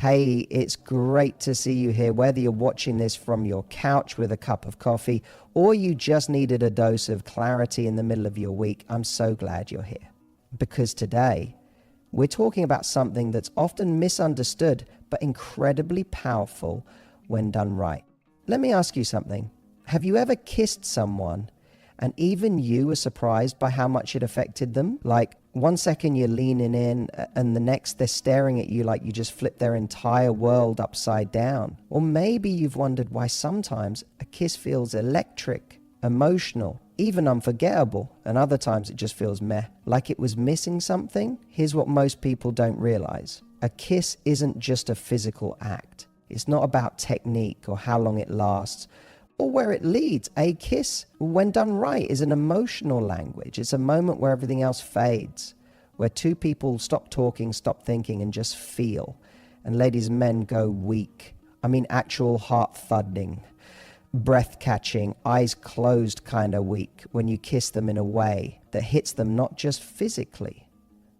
Hey, it's great to see you here, whether you're watching this from your couch with a cup of coffee or you just needed a dose of clarity in the middle of your week. I'm so glad you're here. Because today, we're talking about something that's often misunderstood but incredibly powerful when done right. Let me ask you something. Have you ever kissed someone and even you were surprised by how much it affected them? Like, one second you're leaning in and the next they're staring at you like you just flipped their entire world upside down. Or maybe you've wondered why sometimes a kiss feels electric, emotional, even unforgettable, and other times it just feels meh, like it was missing something. Here's what most people don't realize. A kiss isn't just a physical act. It's not about technique or how long it lasts or where it leads. A kiss, when done right, is an emotional language. It's a moment where everything else fades, where two people stop talking, stop thinking, and just feel. And ladies and men go weak. I mean, actual heart thudding, breath catching, eyes closed kind of weak when you kiss them in a way that hits them not just physically,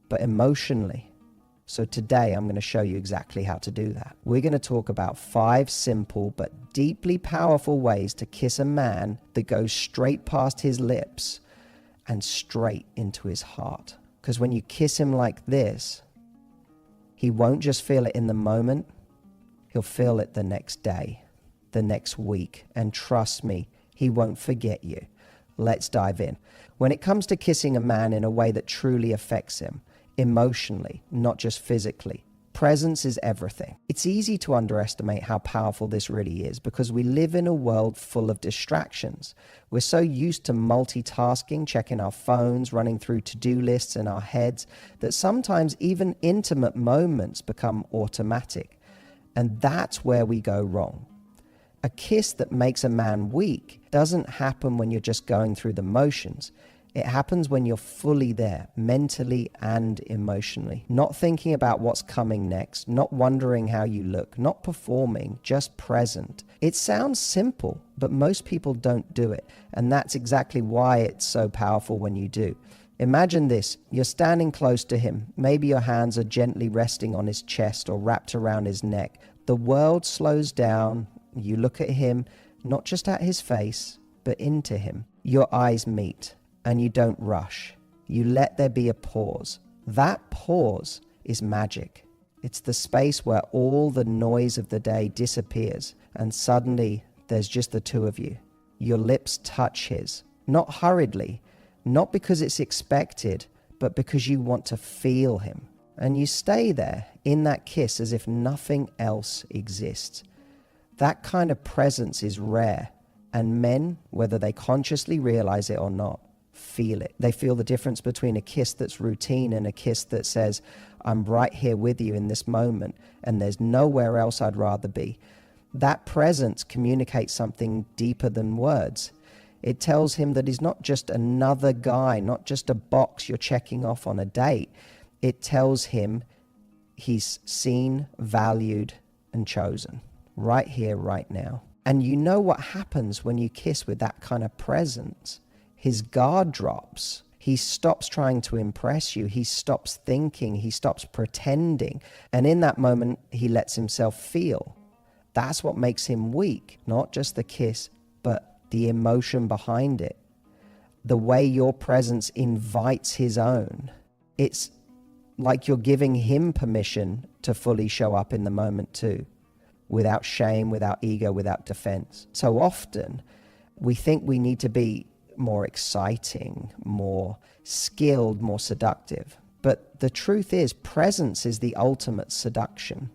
but emotionally. So today I'm going to show you exactly how to do that. We're going to talk about 5 simple but deeply powerful ways to kiss a man that goes straight past his lips and straight into his heart. Because when you kiss him like this, he won't just feel it in the moment, he'll feel it the next day, the next week. And trust me, he won't forget you. Let's dive in. When it comes to kissing a man in a way that truly affects him, emotionally, not just physically, presence is everything. It's easy to underestimate how powerful this really is because we live in a world full of distractions. We're so used to multitasking, checking our phones, running through to-do lists in our heads, that sometimes even intimate moments become automatic. And that's where we go wrong. A kiss that makes a man weak doesn't happen when you're just going through the motions. It happens when you're fully there, mentally and emotionally, not thinking about what's coming next, not wondering how you look, not performing, just present. It sounds simple, but most people don't do it. And that's exactly why it's so powerful when you do. Imagine this, you're standing close to him. Maybe your hands are gently resting on his chest or wrapped around his neck. The world slows down. You look at him, not just at his face, but into him. Your eyes meet. And you don't rush. You let there be a pause. That pause is magic. It's the space where all the noise of the day disappears and suddenly there's just the two of you. Your lips touch his, not hurriedly, not because it's expected, but because you want to feel him. And you stay there in that kiss as if nothing else exists. That kind of presence is rare, and men, whether they consciously realize it or not, feel it. They feel the difference between a kiss that's routine and a kiss that says, I'm right here with you in this moment and there's nowhere else I'd rather be. That presence communicates something deeper than words. It tells him that he's not just another guy, not just a box you're checking off on a date. It tells him he's seen, valued, and chosen right here, right now. And you know what happens when you kiss with that kind of presence? His guard drops. He stops trying to impress you. He stops thinking. He stops pretending. And in that moment, he lets himself feel. That's what makes him weak. Not just the kiss, but the emotion behind it. The way your presence invites his own. It's like you're giving him permission to fully show up in the moment too. Without shame, without ego, without defense. So often, we think we need to be more exciting, more skilled, more seductive. But the truth is, presence is the ultimate seduction.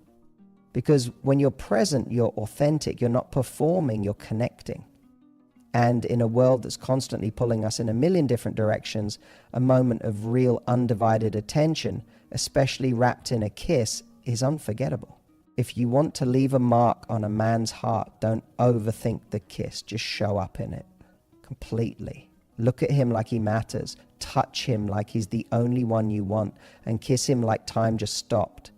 Because when you're present, you're authentic, you're not performing, you're connecting. And in a world that's constantly pulling us in a million different directions, a moment of real undivided attention, especially wrapped in a kiss, is unforgettable. If you want to leave a mark on a man's heart, don't overthink the kiss, just show up in it. Completely. Look at him like he matters. Touch him like he's the only one you want. And kiss him like time just stopped.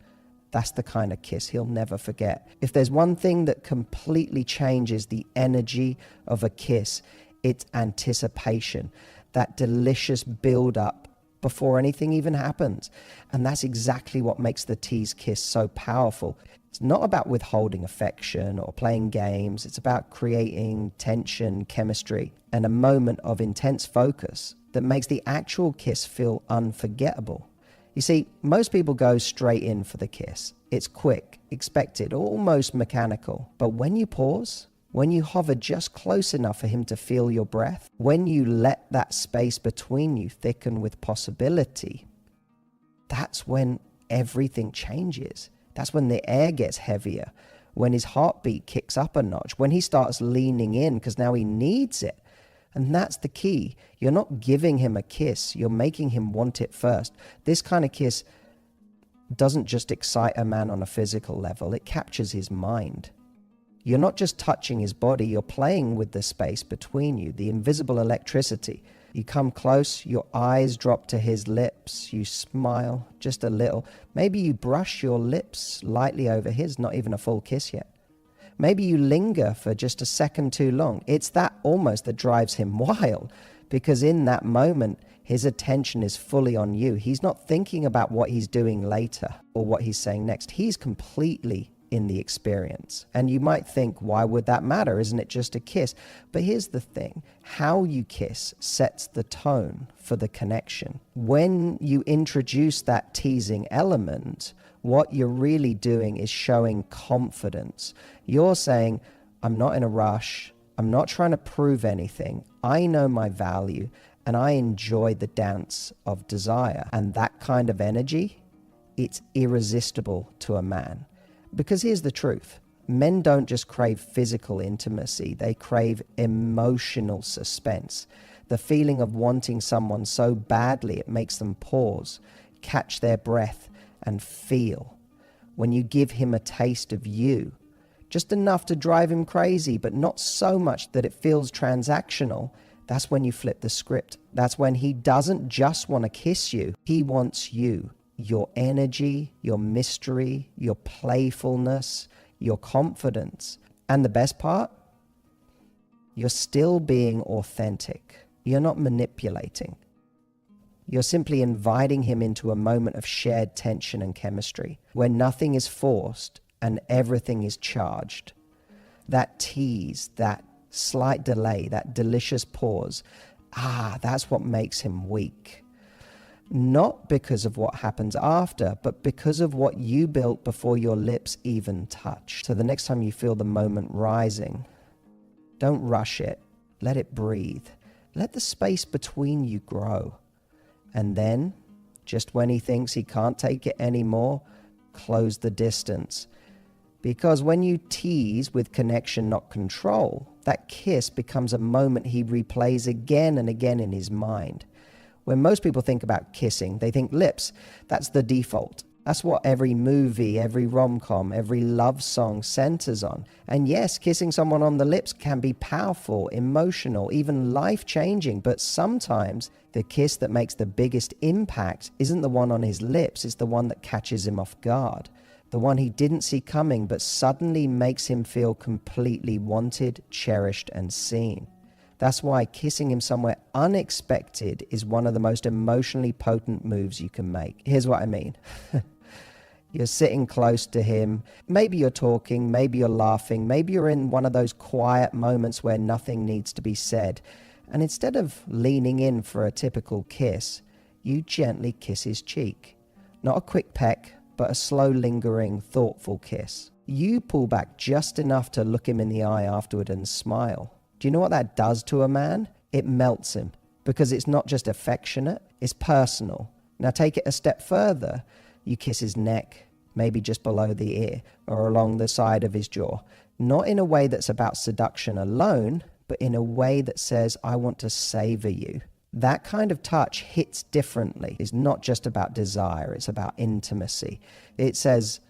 That's the kind of kiss he'll never forget. If there's one thing that completely changes the energy of a kiss, it's anticipation. That delicious build-up before anything even happens. And that's exactly what makes the tease kiss so powerful. It's not about withholding affection or playing games. It's about creating tension, chemistry, and a moment of intense focus that makes the actual kiss feel unforgettable. You see, most people go straight in for the kiss. It's quick, expected, almost mechanical. But when you pause, when you hover just close enough for him to feel your breath, when you let that space between you thicken with possibility, that's when everything changes. That's when the air gets heavier, when his heartbeat kicks up a notch, when he starts leaning in because now he needs it. And that's the key. You're not giving him a kiss. You're making him want it first. This kind of kiss doesn't just excite a man on a physical level. It captures his mind. You're not just touching his body. You're playing with the space between you, the invisible electricity. You come close, your eyes drop to his lips. You smile just a little. Maybe you brush your lips lightly over his, not even a full kiss yet. Maybe you linger for just a second too long. It's that almost that drives him wild, because in that moment, his attention is fully on you. He's not thinking about what he's doing later or what he's saying next. He's completely in the experience. And you might think, why would that matter? Isn't it just a kiss? But here's the thing. How you kiss sets the tone for the connection. When you introduce that teasing element, what you're really doing is showing confidence. You're saying, I'm not in a rush. I'm not trying to prove anything. I know my value and I enjoy the dance of desire. And that kind of energy, it's irresistible to a man. Because here's the truth. Men don't just crave physical intimacy. They crave emotional suspense. The feeling of wanting someone so badly it makes them pause, catch their breath, and feel. When you give him a taste of you, just enough to drive him crazy, but not so much that it feels transactional, that's when you flip the script. That's when he doesn't just want to kiss you. He wants you. Your energy, your mystery, your playfulness, your confidence. And the best part? You're still being authentic. You're not manipulating. You're simply inviting him into a moment of shared tension and chemistry, where nothing is forced and everything is charged. That tease, that slight delay, that delicious pause, that's what makes him weak. Not because of what happens after, but because of what you built before your lips even touch. So the next time you feel the moment rising, don't rush it. Let it breathe. Let the space between you grow. And then, just when he thinks he can't take it anymore, close the distance. Because when you tease with connection, not control, that kiss becomes a moment he replays again and again in his mind. When most people think about kissing, they think lips. That's the default. That's what every movie, every rom-com, every love song centers on. And yes, kissing someone on the lips can be powerful, emotional, even life-changing. But sometimes the kiss that makes the biggest impact isn't the one on his lips. It's the one that catches him off guard. The one he didn't see coming, but suddenly makes him feel completely wanted, cherished, and seen. That's why kissing him somewhere unexpected is one of the most emotionally potent moves you can make. Here's what I mean. You're sitting close to him. Maybe you're talking, maybe you're laughing, maybe you're in one of those quiet moments where nothing needs to be said. And instead of leaning in for a typical kiss, you gently kiss his cheek. Not a quick peck, but a slow, lingering, thoughtful kiss. You pull back just enough to look him in the eye afterward and smile. Do you know what that does to a man? It melts him, because it's not just affectionate, it's personal. Now take it a step further. You kiss his neck, maybe just below the ear or along the side of his jaw. Not in a way that's about seduction alone, but in a way that says, I want to savor you. That kind of touch hits differently. It's not just about desire, it's about intimacy. It says,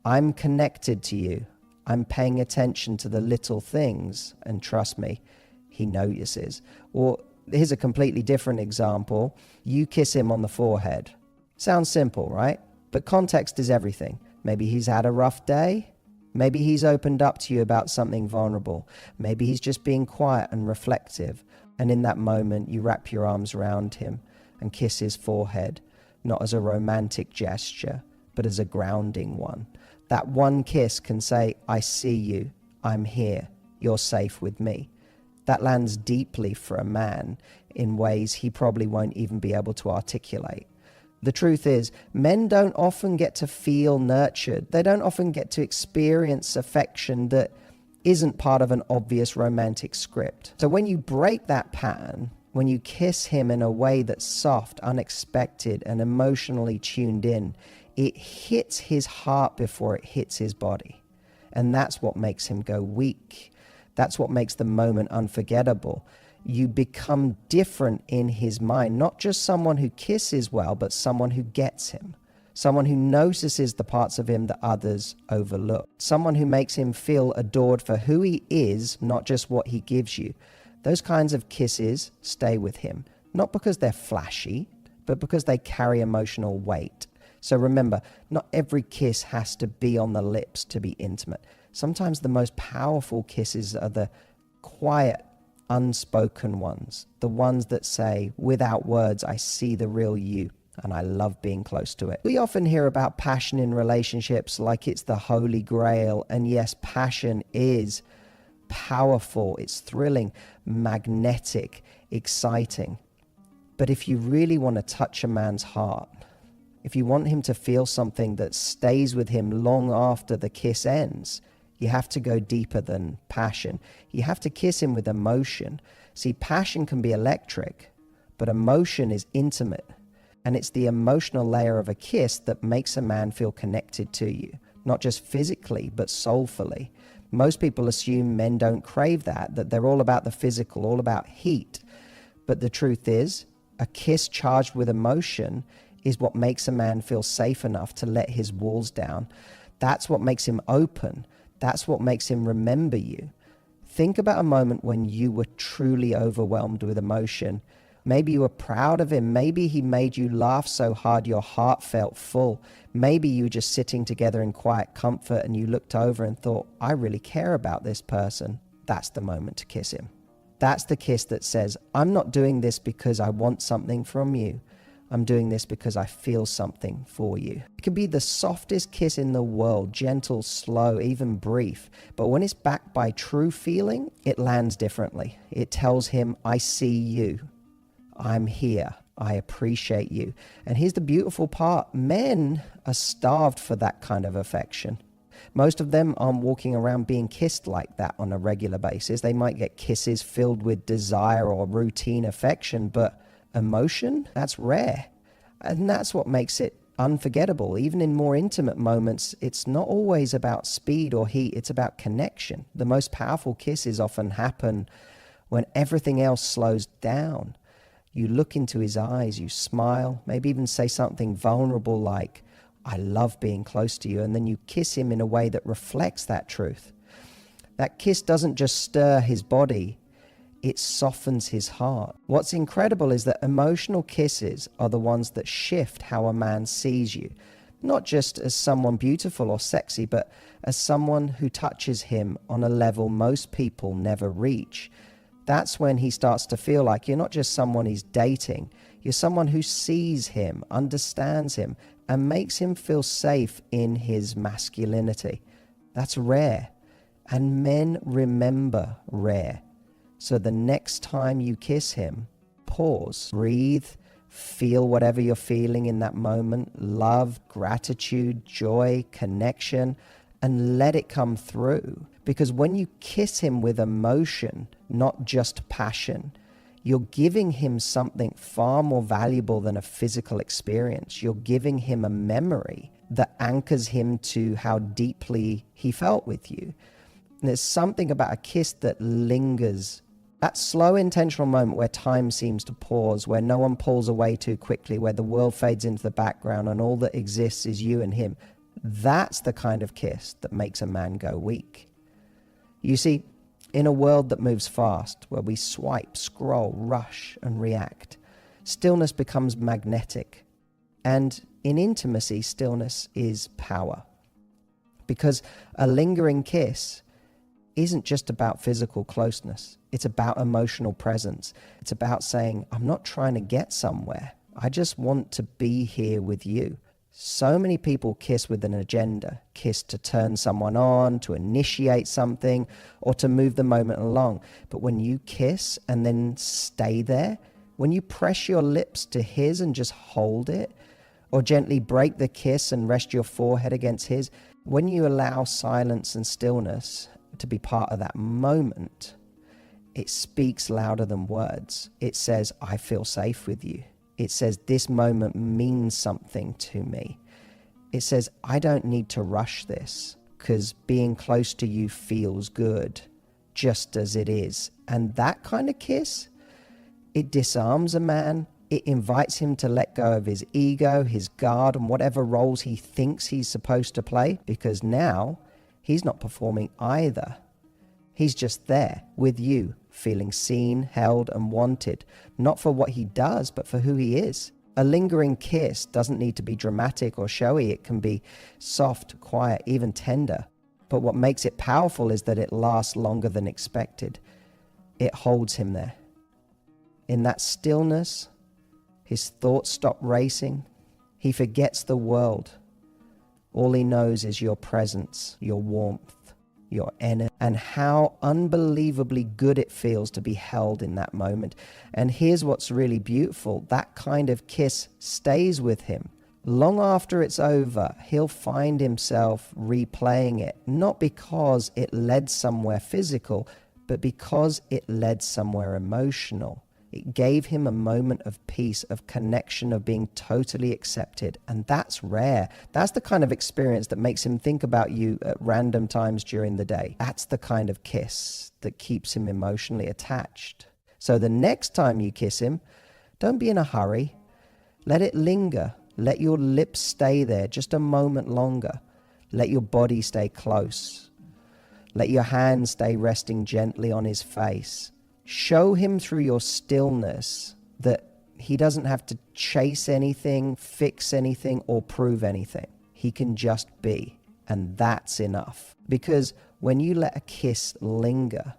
I'm connected to you. I'm paying attention to the little things, and trust me, he notices. Or here's a completely different example. You kiss him on the forehead. Sounds simple, right? But context is everything. Maybe he's had a rough day. Maybe he's opened up to you about something vulnerable. Maybe he's just being quiet and reflective. And in that moment, you wrap your arms around him and kiss his forehead, not as a romantic gesture, but as a grounding one. That one kiss can say, I see you, I'm here, you're safe with me. That lands deeply for a man in ways he probably won't even be able to articulate. The truth is, men don't often get to feel nurtured. They don't often get to experience affection that isn't part of an obvious romantic script. So when you break that pattern, when you kiss him in a way that's soft, unexpected, and emotionally tuned in, it hits his heart before it hits his body. And that's what makes him go weak. That's what makes the moment unforgettable. You become different in his mind, not just someone who kisses well, but someone who gets him. Someone who notices the parts of him that others overlook. Someone who makes him feel adored for who he is, not just what he gives you. Those kinds of kisses stay with him, not because they're flashy, but because they carry emotional weight. So remember, not every kiss has to be on the lips to be intimate. Sometimes the most powerful kisses are the quiet, unspoken ones, the ones that say, without words, I see the real you, and I love being close to it. We often hear about passion in relationships like it's the holy grail, and yes, passion is powerful, it's thrilling, magnetic, exciting. But if you really want to touch a man's heart, if you want him to feel something that stays with him long after the kiss ends, you have to go deeper than passion. You have to kiss him with emotion. See, passion can be electric, but emotion is intimate. And it's the emotional layer of a kiss that makes a man feel connected to you, not just physically, but soulfully. Most people assume men don't crave that they're all about the physical, all about heat. But the truth is, a kiss charged with emotion is what makes a man feel safe enough to let his walls down. That's what makes him open. That's what makes him remember you. Think about a moment when you were truly overwhelmed with emotion. Maybe you were proud of him. Maybe he made you laugh so hard your heart felt full. Maybe you were just sitting together in quiet comfort and you looked over and thought, I really care about this person. That's the moment to kiss him. That's the kiss that says, I'm not doing this because I want something from you. I'm doing this because I feel something for you. It can be the softest kiss in the world, gentle, slow, even brief. But when it's backed by true feeling, it lands differently. It tells him, I see you. I'm here. I appreciate you. And here's the beautiful part. Men are starved for that kind of affection. Most of them aren't walking around being kissed like that on a regular basis. They might get kisses filled with desire or routine affection, but emotion, that's rare. And that's what makes it unforgettable. Even in more intimate moments, it's not always about speed or heat, it's about connection. The most powerful kisses often happen when everything else slows down. You look into his eyes, you smile, maybe even say something vulnerable like, I love being close to you, and then you kiss him in a way that reflects that truth. That kiss doesn't just stir his body, it softens his heart. What's incredible is that emotional kisses are the ones that shift how a man sees you, not just as someone beautiful or sexy, but as someone who touches him on a level most people never reach. That's when he starts to feel like you're not just someone he's dating, you're someone who sees him, understands him, and makes him feel safe in his masculinity. That's rare, and men remember rare. So the next time you kiss him, pause, breathe, feel whatever you're feeling in that moment, love, gratitude, joy, connection, and let it come through. Because when you kiss him with emotion, not just passion, you're giving him something far more valuable than a physical experience. You're giving him a memory that anchors him to how deeply he felt with you. And there's something about a kiss that lingers. That slow, intentional moment where time seems to pause, where no one pulls away too quickly, where the world fades into the background and all that exists is you and him. That's the kind of kiss that makes a man go weak. You see, in a world that moves fast, where we swipe, scroll, rush, and react, stillness becomes magnetic. And in intimacy, stillness is power. Because a lingering kiss isn't just about physical closeness. It's about emotional presence. It's about saying, I'm not trying to get somewhere. I just want to be here with you. So many people kiss with an agenda, kiss to turn someone on, to initiate something, or to move the moment along. But when you kiss and then stay there, when you press your lips to his and just hold it, or gently break the kiss and rest your forehead against his, when you allow silence and stillness to be part of that moment, it speaks louder than words. It says, I feel safe with you. It says, this moment means something to me. It says, I don't need to rush this because being close to you feels good, just as it is. And that kind of kiss, it disarms a man. It invites him to let go of his ego, his guard, and whatever roles he thinks he's supposed to play, because now he's not performing either. He's just there with you, feeling seen, held, and wanted, not for what he does, but for who he is. A lingering kiss doesn't need to be dramatic or showy. It can be soft, quiet, even tender. But what makes it powerful is that it lasts longer than expected. It holds him there. In that stillness, his thoughts stop racing. He forgets the world. All he knows is your presence, your warmth, your energy, and how unbelievably good it feels to be held in that moment. And here's what's really beautiful. That kind of kiss stays with him. Long after it's over, he'll find himself replaying it, not because it led somewhere physical, but because it led somewhere emotional. It gave him a moment of peace, of connection, of being totally accepted. And that's rare. That's the kind of experience that makes him think about you at random times during the day. That's the kind of kiss that keeps him emotionally attached. So the next time you kiss him, don't be in a hurry. Let it linger. Let your lips stay there just a moment longer. Let your body stay close. Let your hands stay resting gently on his face. Show him through your stillness that he doesn't have to chase anything, fix anything, or prove anything. He can just be, and that's enough. Because when you let a kiss linger,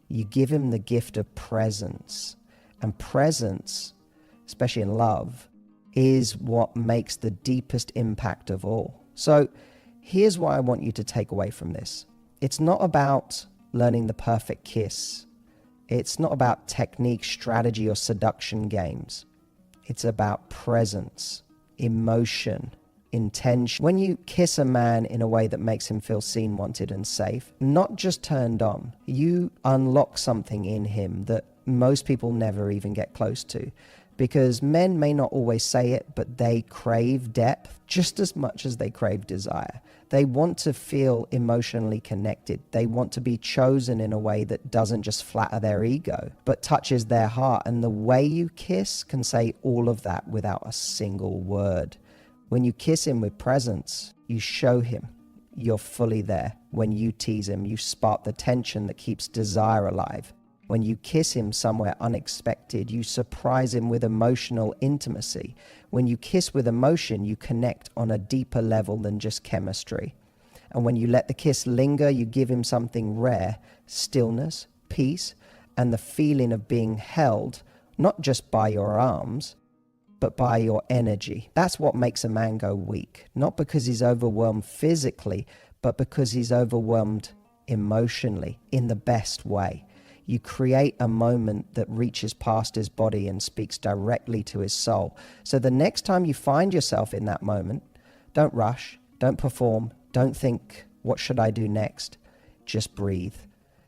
you give him the gift of presence. And presence, especially in love, is what makes the deepest impact of all. So here's what I want you to take away from this. It's not about learning the perfect kiss. It's not about technique, strategy, or seduction games. It's about presence, emotion, intention. When you kiss a man in a way that makes him feel seen, wanted, and safe, not just turned on, you unlock something in him that most people never even get close to. Because men may not always say it, but they crave depth just as much as they crave desire. They want to feel emotionally connected. They want to be chosen in a way that doesn't just flatter their ego, but touches their heart. And the way you kiss can say all of that without a single word. When you kiss him with presence, you show him you're fully there. When you tease him, you spark the tension that keeps desire alive. When you kiss him somewhere unexpected, you surprise him with emotional intimacy. When you kiss with emotion, you connect on a deeper level than just chemistry. And when you let the kiss linger, you give him something rare, stillness, peace, and the feeling of being held, not just by your arms, but by your energy. That's what makes a man go weak. Not because he's overwhelmed physically, but because he's overwhelmed emotionally in the best way. You create a moment that reaches past his body and speaks directly to his soul. So the next time you find yourself in that moment, don't rush, don't perform, don't think, what should I do next? Just breathe.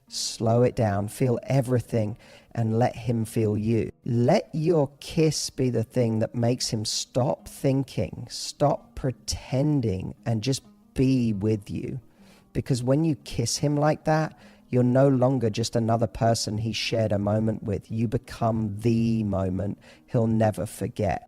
Slow it down, feel everything, and let him feel you. Let your kiss be the thing that makes him stop thinking, stop pretending, and just be with you. Because when you kiss him like that, you're no longer just another person he shared a moment with. You become the moment he'll never forget.